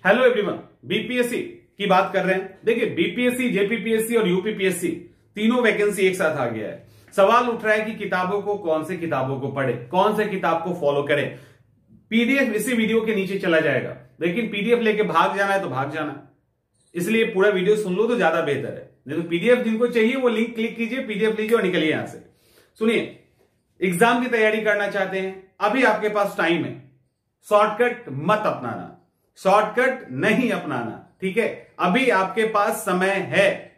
Hello everyone, BPSC की बात कर रहे हैं। देखिए, बीपीएससी, जेपीपीएससी और यूपीपीएससी तीनों वैकेंसी एक साथ आ गया है। सवाल उठ रहा है कि किताबों को, कौन से किताबों को पढ़े, कौन से किताब को फॉलो करें। पीडीएफ इसी वीडियो के नीचे चला जाएगा, लेकिन पीडीएफ लेके भाग जाना है तो भाग जाना, इसलिए पूरा वीडियो सुन लो तो ज्यादा बेहतर है। नहीं तो पीडीएफ जिनको चाहिए वो लिंक क्लिक कीजिए, पीडीएफ लीजिए और निकलिए यहां से। सुनिए, एग्जाम की तैयारी करना चाहते हैं, अभी आपके पास टाइम है। शॉर्टकट मत अपनाना, शॉर्टकट नहीं अपनाना, ठीक है। अभी आपके पास समय है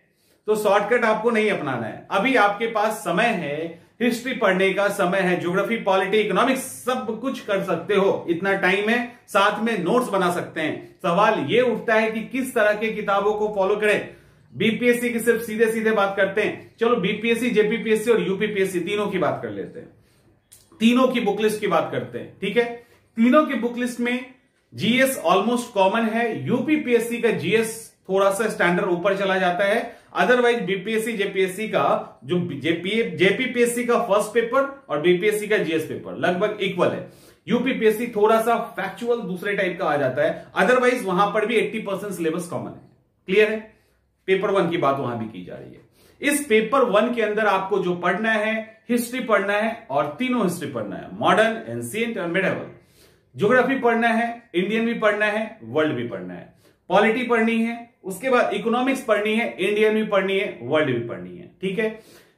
तो शॉर्टकट आपको नहीं अपनाना है। अभी आपके पास समय है, हिस्ट्री पढ़ने का समय है, ज्योग्राफी, पॉलिटी, इकोनॉमिक्स सब कुछ कर सकते हो, इतना टाइम है। साथ में नोट्स बना सकते हैं। सवाल यह उठता है कि किस तरह के किताबों को फॉलो करें। बीपीएससी की सिर्फ सीधे सीधे बात करते हैं। चलो बीपीएससी, जेपीपीएससी और यूपीपीएससी तीनों की बात कर लेते हैं, तीनों की बुक लिस्ट की बात करते हैं, ठीक है। तीनों की बुक लिस्ट में जीएस ऑलमोस्ट कॉमन है। यूपीपीएससी का जीएस थोड़ा सा स्टैंडर्ड ऊपर चला जाता है, अदरवाइज बीपीएससी, जेपीएससी का जो जेपीपीएससी का फर्स्ट पेपर और बीपीएससी का जीएस पेपर लगभग इक्वल है। यूपीपीएससी थोड़ा सा फैक्चुअल दूसरे टाइप का आ जाता है, अदरवाइज वहां पर भी 80% सिलेबस कॉमन है। क्लियर है? पेपर 1 की बात वहां भी की जा रही है। इस पेपर 1 के अंदर आपको जो पढ़ना है, हिस्ट्री पढ़ना है, और तीनों हिस्ट्री पढ़ना है, मॉडर्न, एंशिएंट और मिडिवल। ज्योग्राफी पढ़ना है, इंडियन भी पढ़ना है, वर्ल्ड भी पढ़ना है, पॉलिटी पढ़नी है, उसके बाद इकोनॉमिक्स पढ़नी है, इंडियन भी पढ़नी है, वर्ल्ड भी पढ़नी है, ठीक है।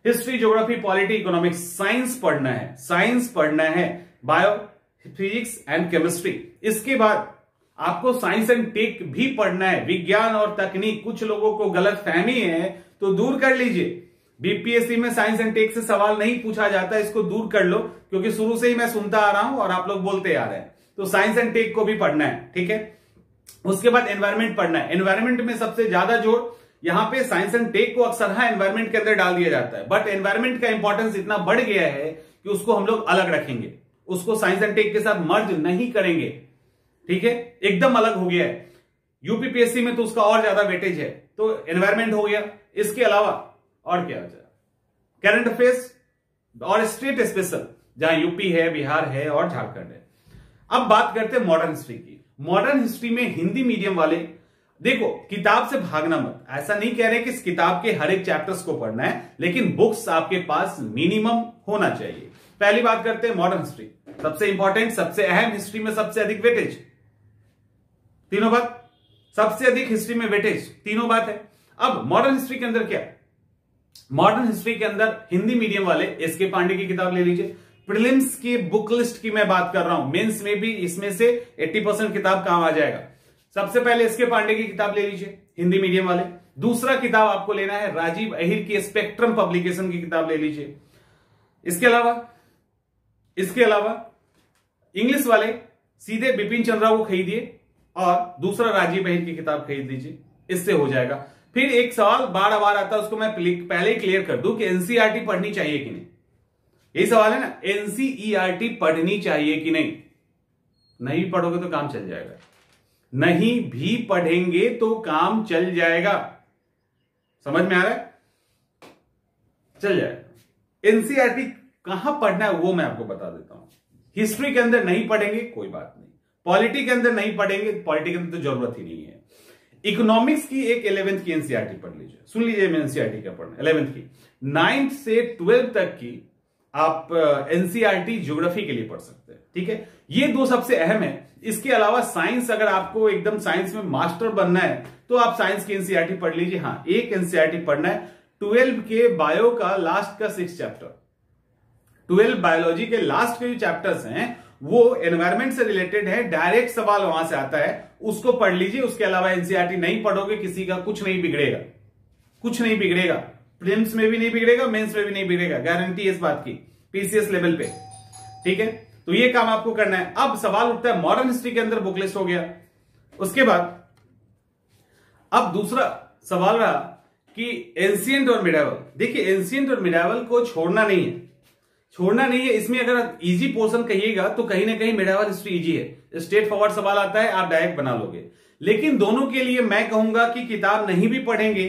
History, geography, polity, economics, science पढ़ना है, साइंस पढ़ना है, बायो, फिजिक्स एंड केमिस्ट्री। इसके बाद आपको साइंस एंड टेक भी पढ़ना है, विज्ञान और तकनीक। कुछ लोगों को गलत फहमी है तो दूर कर लीजिए। बीपीएससी में साइंस एंड टेक से सवाल नहीं पूछा जाता, इसको दूर कर लो, क्योंकि शुरू से ही मैं सुनता आ रहा हूं और आप लोग बोलते आ रहे हैं। तो साइंस एंड टेक को भी पढ़ना है, ठीक है। उसके बाद एनवायरमेंट पढ़ना है। एनवायरमेंट में सबसे ज्यादा जोर यहां पे साइंस एंड टेक को अक्सर एनवायरमेंट के अंदर डाल दिया जाता है, बट एनवायरमेंट का इंपॉर्टेंस इतना बढ़ गया है कि उसको हम लोग अलग रखेंगे, उसको साइंस एंड टेक के साथ मर्ज नहीं करेंगे, ठीक है। एकदम अलग हो गया है। यूपीपीएससी में तो उसका और ज्यादा वेटेज है, तो एनवायरमेंट हो गया। इसके अलावा और क्या बचा? करंट अफेयर्स और स्टेट स्पेशल, जहां यूपी है, बिहार है और झारखंड है। अब बात करते हैं मॉडर्न हिस्ट्री की। मॉडर्न हिस्ट्री में हिंदी मीडियम वाले, देखो किताब से भागना मत। ऐसा नहीं कह रहे कि इस किताब के हर एक चैप्टर्स को पढ़ना है, लेकिन बुक्स आपके पास मिनिमम होना चाहिए। पहली बात करते हैं मॉडर्न हिस्ट्री, सबसे इंपॉर्टेंट, सबसे अहम, हिस्ट्री में सबसे अधिक वेटेज, तीनों बात, सबसे अधिक हिस्ट्री में वेटेज, तीनों बात है। अब मॉडर्न हिस्ट्री के अंदर क्या? मॉडर्न हिस्ट्री के अंदर हिंदी मीडियम वाले एसके पांडे की किताब ले लीजिए। प्रीलिम्स की बुक लिस्ट की मैं बात कर रहा हूं, मेंस में भी इसमें से 80% किताब काम आ जाएगा। सबसे पहले एसके पांडे की किताब ले लीजिए, हिंदी मीडियम वाले। दूसरा किताब आपको लेना है राजीव अहिर की स्पेक्ट्रम पब्लिकेशन की किताब ले लीजिए। इसके अलावा इंग्लिश वाले सीधे बिपिन चंद्रा को खरीदिए और दूसरा राजीव अहिर की किताब खरीद लीजिए, इससे हो जाएगा। फिर एक सवाल बार बार आता है, उसको मैं पहले ही क्लियर कर दूं कि एनसीईआरटी पढ़नी चाहिए कि नहीं। यही सवाल है ना, एनसीईआरटी पढ़नी चाहिए कि नहीं। नहीं भी पढ़ोगे तो काम चल जाएगा, नहीं भी पढ़ेंगे तो काम चल जाएगा। समझ में आ रहा है? चल जाएगा। एनसीईआरटी कहां पढ़ना है वो मैं आपको बता देता हूं। हिस्ट्री के अंदर नहीं पढ़ेंगे कोई बात नहीं, पॉलिटी के अंदर नहीं पढ़ेंगे, पॉलिटी के अंदर तो जरूरत ही नहीं है। इकोनॉमिक्स की एक 11th की एनसीईआरटी पढ़ लीजिए। सुन लीजिए, मैं एनसीईआरटी क्या पढ़ना, 11th की, 9th से 12th तक की आप एनसीईआरटी ज्योग्राफी के लिए पढ़ सकते हैं, ठीक है। ये दो सबसे अहम है। इसके अलावा साइंस, अगर आपको एकदम साइंस में मास्टर बनना है तो आप साइंस की एनसीईआरटी पढ़ लीजिए। हाँ, एक एनसीईआरटी पढ़ना है 12 के बायो का लास्ट का 6 चैप्टर। 12 बायोलॉजी के लास्ट के जो चैप्टर्स हैं वो एनवायरमेंट से रिलेटेड है, डायरेक्ट सवाल वहां से आता है, उसको पढ़ लीजिए। उसके अलावा एनसीईआरटी नहीं पढ़ोगे, किसी का कुछ नहीं बिगड़ेगा, कुछ नहीं बिगड़ेगा। प्रीलिम्स में भी नहीं बिगड़ेगा, मेंस में भी नहीं बिगड़ेगा, गारंटी है इस बात की, पीसीएस लेवल पे, ठीक है। तो ये काम आपको करना है। अब सवाल उठता है, मॉडर्न हिस्ट्री के अंदर बुक लिस्ट हो गया, उसके बाद अब दूसरा सवाल रहा कि एंशिएंट और मिडिवल। देखिए, एंशिएंट और मिडिवल को छोड़ना नहीं है, छोड़ना नहीं है। इसमें अगर इजी पोर्शन कहिएगा तो कहीं ना कहीं मिडिवल हिस्ट्री इजी है, स्ट्रेट फॉरवर्ड सवाल आता है, आप डायरेक्ट बना लोगे। लेकिन दोनों के लिए मैं कहूंगा कि किताब नहीं भी पढ़ेंगे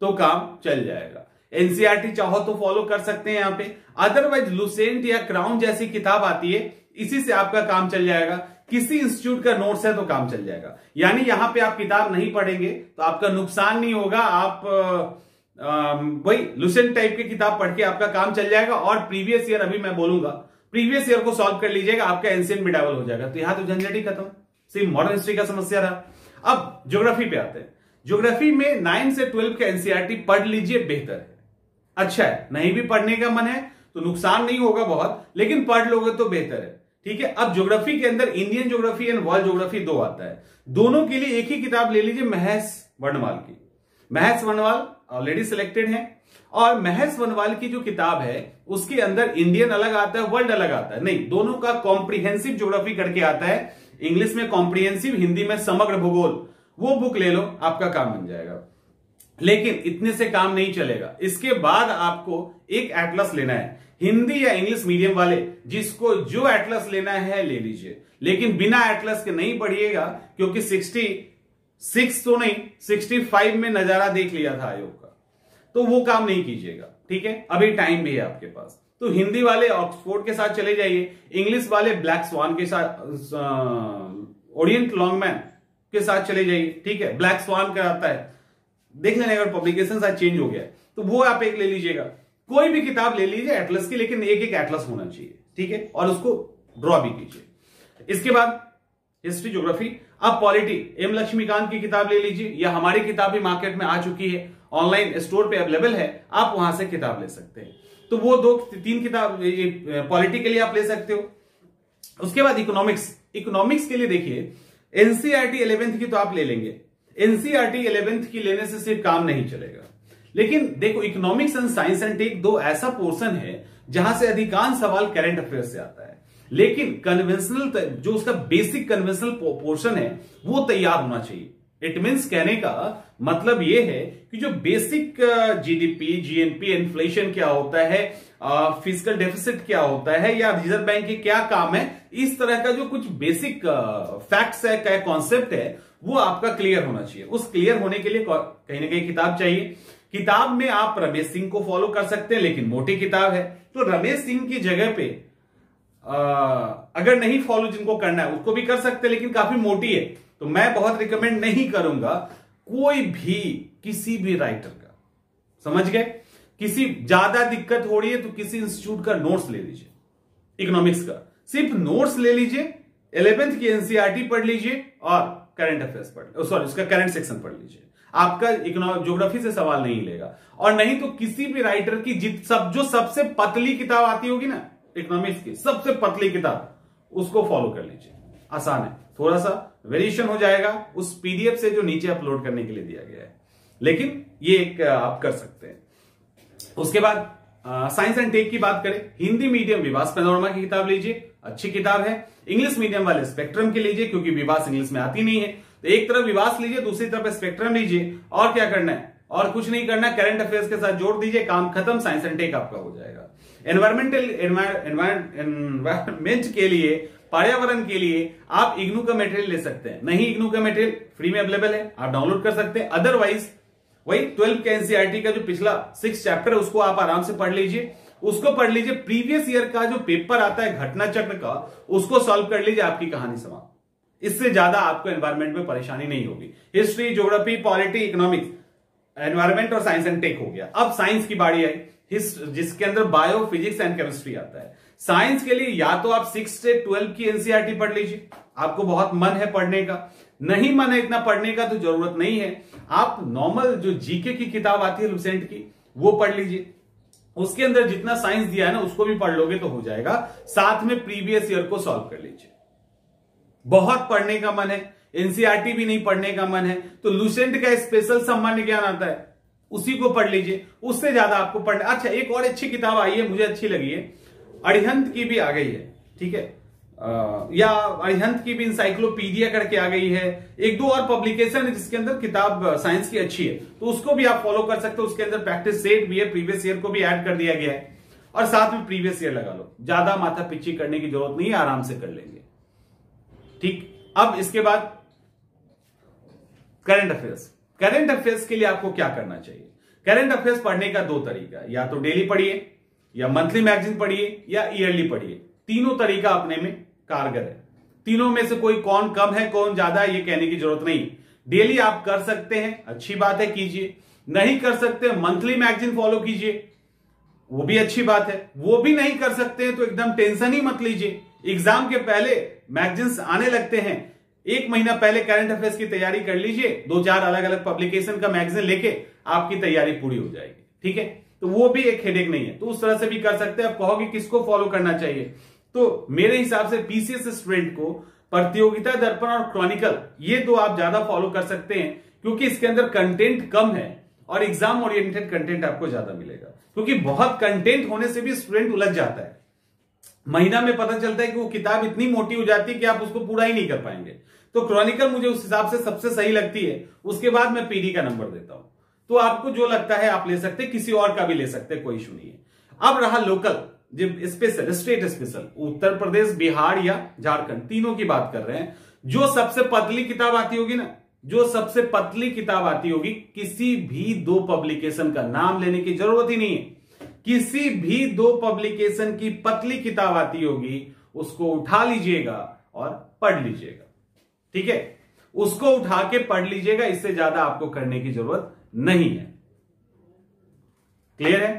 तो काम चल जाएगा। एनसीईआरटी चाहो तो फॉलो कर सकते हैं यहां पे, अदरवाइज लुसेंट या क्राउन जैसी किताब आती है, इसी से आपका काम चल जाएगा। किसी इंस्टीट्यूट का नोट्स है तो काम चल जाएगा। यानी यहां पे आप किताब नहीं पढ़ेंगे तो आपका नुकसान नहीं होगा, आप वही लुसेंट टाइप की किताब पढ़ के आपका काम चल जाएगा। और प्रीवियस ईयर, अभी मैं बोलूंगा, प्रीवियस ईयर को सॉल्व कर लीजिएगा, आपका एंशिएंट मिडावल हो जाएगा। तो यहां तो झंझट ही खत्म, सिर्फ मॉडर्न हिस्ट्री का समस्या रहा। अब ज्योग्राफी पे आते हैं। ज्योग्राफी में 9 से 12 के एनसीईआरटी पढ़ लीजिए, बेहतर है, अच्छा है। नहीं भी पढ़ने का मन है तो नुकसान नहीं होगा बहुत, लेकिन पढ़ लोगे तो बेहतर है, ठीक है। अब ज्योग्राफी के अंदर Indian geography and world geography दो आता है, दोनों के लिए एक ही किताब ले लीजिए, महस वर्णवाल की। महस वर्णवाल ऑलरेडी सिलेक्टेड है, और महस वर्णवाल की जो किताब है उसके अंदर इंडियन अलग आता है, वर्ल्ड अलग आता है, नहीं, दोनों का कॉम्प्रिहेंसिव ज्योग्राफी करके आता है। इंग्लिश में कॉम्प्रिहेंसिव, हिंदी में समग्र भूगोल। वो बुक ले लो, आपका काम बन जाएगा। लेकिन इतने से काम नहीं चलेगा, इसके बाद आपको एक एटलस लेना है। हिंदी या इंग्लिश मीडियम वाले जिसको जो एटलस लेना है ले लीजिए, लेकिन बिना एटलस के नहीं पढ़िएगा, क्योंकि 66 तो नहीं 65 में नजारा देख लिया था आयोग का, तो वो काम नहीं कीजिएगा, ठीक है। अभी टाइम भी है आपके पास। तो हिंदी वाले ऑक्सफोर्ड के साथ चले जाइए, इंग्लिश वाले ब्लैक स्वान के साथ, ओरिएंट लॉन्गमैन के साथ चले जाइए, ठीक है। ब्लैक स्वान का आता है, देख लेने, अगर पब्लिकेशन शायद चेंज हो गया तो वो आप एक ले लीजिएगा। कोई भी किताब ले लीजिए एटलस की, लेकिन एक एक एटलस होना चाहिए, ठीक है, और उसको ड्रॉ भी कीजिए। इसके बाद हिस्ट्री ज्योग्राफी। अब पॉलिटी, एम लक्ष्मीकांत की किताब ले लीजिए, या हमारी किताब भी मार्केट में आ चुकी है, ऑनलाइन स्टोर पे अवेलेबल है, आप वहां से किताब ले सकते हैं। तो वो 2-3 किताब पॉलिटी के लिए आप ले सकते हो। उसके बाद इकोनॉमिक्स के लिए देखिए, एनसीईआरटी 11th की तो आप ले लेंगे। एनसीईआरटी 11th की लेने से सिर्फ काम नहीं चलेगा, लेकिन देखो economics and science and tech दो ऐसा पोर्शन है जहां से अधिकांश सवाल करंट अफेयर्स से आता है, लेकिन कन्वेंशनल जो उसका बेसिक कन्वेंशनल पोर्शन है वो तैयार होना चाहिए। इट मीन्स कहने का मतलब यह है कि जो बेसिक जीडीपी, जीएनपी, इन्फ्लेशन क्या होता है, फिजिकल डेफिसिट क्या होता है, या रिजर्व बैंक के क्या काम है, इस तरह का जो कुछ बेसिक फैक्ट्स है, क्या कॉन्सेप्ट है, वो आपका क्लियर होना चाहिए। उस क्लियर होने के लिए कहीं ना कहीं किताब चाहिए। किताब में आप रमेश सिंह को फॉलो कर सकते हैं, लेकिन मोटी किताब है, तो रमेश सिंह की जगह पे अगर नहीं फॉलो जिनको करना है उसको भी कर सकते हैं, लेकिन काफी मोटी है, तो मैं बहुत रिकमेंड नहीं करूंगा कोई भी किसी भी राइटर का। समझ गए? किसी ज्यादा दिक्कत हो रही है तो किसी इंस्टीट्यूट का नोट्स ले लीजिए, इकोनॉमिक्स का सिर्फ नोट्स ले लीजिए, 11th की एनसीईआरटी पढ़ लीजिए और करंट अफेयर्स सॉरी उसका करंट सेक्शन पढ़ लीजिए। आपका ज्योग्राफी से सवाल नहीं लेगा। और नहीं तो किसी भी राइटर की जो सबसे पतली किताब आती होगी ना इकोनॉमिक्स की, सबसे पतली किताब, उसको फॉलो कर लीजिए। आसान है, थोड़ा सा वेरिएशन हो जाएगा उस पीडीएफ से जो नीचे अपलोड करने के लिए दिया गया है, लेकिन ये एक आप कर सकते हैं। उसके बाद साइंस एंड टेक की बात करें, हिंदी मीडियम विवास पैनोरमा की किताब लीजिए, अच्छी किताब है। इंग्लिश मीडियम वाले स्पेक्ट्रम की लीजिए, क्योंकि विवास इंग्लिश में आती नहीं है, तो एक तरफ विवास लीजिए, दूसरी तरफ स्पेक्ट्रम लीजिए। और क्या करना है? और कुछ नहीं करना, करंट अफेयर्स के साथ जोड़ दीजिए, काम खत्म, साइंस एंड टेक आपका हो जाएगा। एनवायरमेंट के लिए, पर्यावरण के लिए आप इग्नू का मटेरियल ले सकते हैं। नहीं इग्नू का मटेरियल फ्री में अवेलेबल है, आप डाउनलोड कर सकते हैं। अदरवाइज वही 12 के एनसीईआरटी का जो पिछला 6 चैप्टर है उसको आप आराम से पढ़ लीजिए, उसको पढ़ लीजिए। प्रीवियस ईयर का जो पेपर आता है घटना चक्र का, उसको सॉल्व कर लीजिए, आपकी कहानी समाप्त। इससे ज्यादा आपको एनवायरमेंट में परेशानी नहीं होगी। History, geography, polity, economics, environment और साइंस एंड टेक हो गया। अब साइंस की बारी आई, जिसके अंदर बायो, फिजिक्स एंड केमिस्ट्री आता है। साइंस के लिए या तो आप 6 से 12 की एनसीईआरटी पढ़ लीजिए, आपको बहुत मन है पढ़ने का। नहीं मन है इतना पढ़ने का तो जरूरत नहीं है, आप नॉर्मल जो जीके की किताब आती है लुसेंट की, वो पढ़ लीजिए। उसके अंदर जितना साइंस दिया है ना उसको भी पढ़ लोगे तो हो जाएगा। साथ में प्रीवियस ईयर को सॉल्व कर लीजिए। बहुत पढ़ने का मन है, एनसीईआरटी भी नहीं पढ़ने का मन है, तो लुसेंट का स्पेशल सामान्य ज्ञान आता है, उसी को पढ़ लीजिए। उससे ज्यादा आपको पढ़ना। अच्छा, एक और अच्छी किताब आई है, मुझे अच्छी लगी है, अरिहंत की भी आ गई है, ठीक है, या अरिहंत की भी इंसाइक्लोपीडिया करके आ गई है। एक दो और पब्लिकेशन है जिसके अंदर किताब साइंस की अच्छी है, तो उसको भी आप फॉलो कर सकते हो। उसके अंदर प्रैक्टिस सेट भी है, प्रीवियस ईयर को भी ऐड कर दिया गया है, और साथ में प्रीवियस ईयर लगा लो। ज्यादा माथा पिच्ची करने की जरूरत नहीं है, आराम से कर लेंगे, ठीक। अब इसके बाद करंट अफेयर्स। करंट अफेयर्स के लिए आपको क्या करना चाहिए? करंट अफेयर्स पढ़ने का 2 तरीका, या तो डेली पढ़िए, या मंथली मैगजीन पढ़िए, या ईयरली पढ़िए। तीनों तरीका अपने में कारगर है। तीनों में से कोई कौन कम है कौन ज्यादा है ये कहने की जरूरत नहीं। डेली आप कर सकते हैं, अच्छी बात है, कीजिए। नहीं कर सकते मंथली मैगजीन फॉलो कीजिए, वो भी अच्छी बात है। वो भी नहीं कर सकते हैं तो एकदम टेंशन ही मत लीजिए। एग्जाम के पहले मैगजीन्स आने लगते हैं, 1 महीना पहले करंट अफेयर्स की तैयारी कर लीजिए, 2-4 अलग अलग पब्लिकेशन का मैगजीन लेके आपकी तैयारी पूरी हो जाएगी। ठीक है, तो वो भी एक हेडेक नहीं है, तो उस तरह से भी कर सकते हैं। आप कहोगे किसको फॉलो करना चाहिए, तो मेरे हिसाब से पीसीएस स्टूडेंट को प्रतियोगिता दर्पण और क्रॉनिकल ये 2 आप ज्यादा फॉलो कर सकते हैं, क्योंकि इसके अंदर कंटेंट कम है और एग्जाम ओरिएंटेड कंटेंट आपको ज्यादा मिलेगा। क्योंकि बहुत कंटेंट होने से भी स्टूडेंट उलझ जाता है, महीना में पता चलता है कि वो किताब इतनी मोटी हो जाती है कि आप उसको पूरा ही नहीं कर पाएंगे। तो क्रॉनिकल मुझे उस हिसाब से सबसे सही लगती है। उसके बाद मैं पीडी का नंबर देता हूं, तो आपको जो लगता है आप ले सकते हैं, किसी और का भी ले सकते हैं, कोई इशू नहीं है। अब रहा लोकल, जब special, state special, Uttar Pradesh, Bihar या झारखंड, तीनों की बात कर रहे हैं। जो सबसे पतली किताब आती होगी ना, जो सबसे पतली किताब आती होगी, किसी भी 2 पब्लिकेशन का नाम लेने की जरूरत ही नहीं है, किसी भी 2 पब्लिकेशन की पतली किताब आती होगी, उसको उठा लीजिएगा और पढ़ लीजिएगा। ठीक है, उसको उठा के पढ़ लीजिएगा, इससे ज्यादा आपको करने की जरूरत नहीं है। क्लियर है?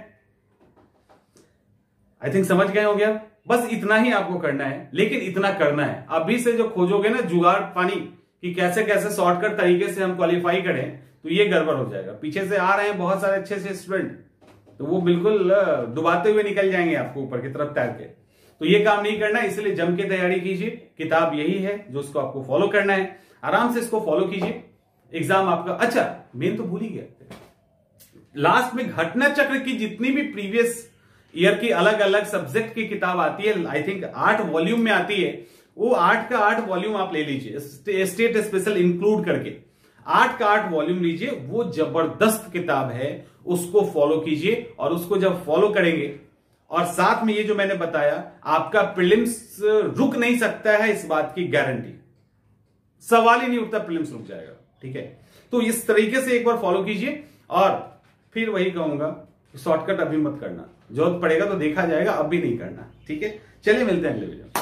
आई थिंक समझ गए होंगे आप। बस इतना ही आपको करना है, लेकिन इतना करना है। अभी से जो खोजोगे ना जुगाड़ पानी कि कैसे कैसे शॉर्टकट तरीके से हम क्वालिफाई करें, तो ये गड़बड़ हो जाएगा। पीछे से आ रहे हैं बहुत सारे अच्छे से स्टूडेंट, तो वो बिल्कुल डुबाते हुए निकल जाएंगे आपको ऊपर की तरफ तैर के। तो ये काम नहीं करना, इसलिए जम के तैयारी कीजिए। किताब यही है जो उसको आपको फॉलो करना है, आराम से इसको फॉलो कीजिए। एग्जाम आपका, अच्छा मेन तो भूल ही गया, लास्ट में घटना चक्र की जितनी भी प्रीवियस ईयर की अलग अलग सब्जेक्ट की किताब आती है, आई थिंक 8 वॉल्यूम में आती है, वो 8 का 8 वॉल्यूम आप ले लीजिए, स्टेट स्पेशल इंक्लूड करके 8 का 8 वॉल्यूम लीजिए। वो जबरदस्त किताब है, उसको फॉलो कीजिए। और उसको जब फॉलो करेंगे और साथ में ये जो मैंने बताया, आपका प्रीलिम्स रुक नहीं सकता है, इस बात की गारंटी, सवाल ही नहीं उठता प्रीलिम्स रुक जाएगा। ठीक है, तो इस तरीके से एक बार फॉलो कीजिए। और फिर वही कहूंगा, शॉर्टकट अभी मत करना, जरूरत पड़ेगा तो देखा जाएगा, अब भी नहीं करना। ठीक है, चलिए मिलते हैं अगले वीडियो।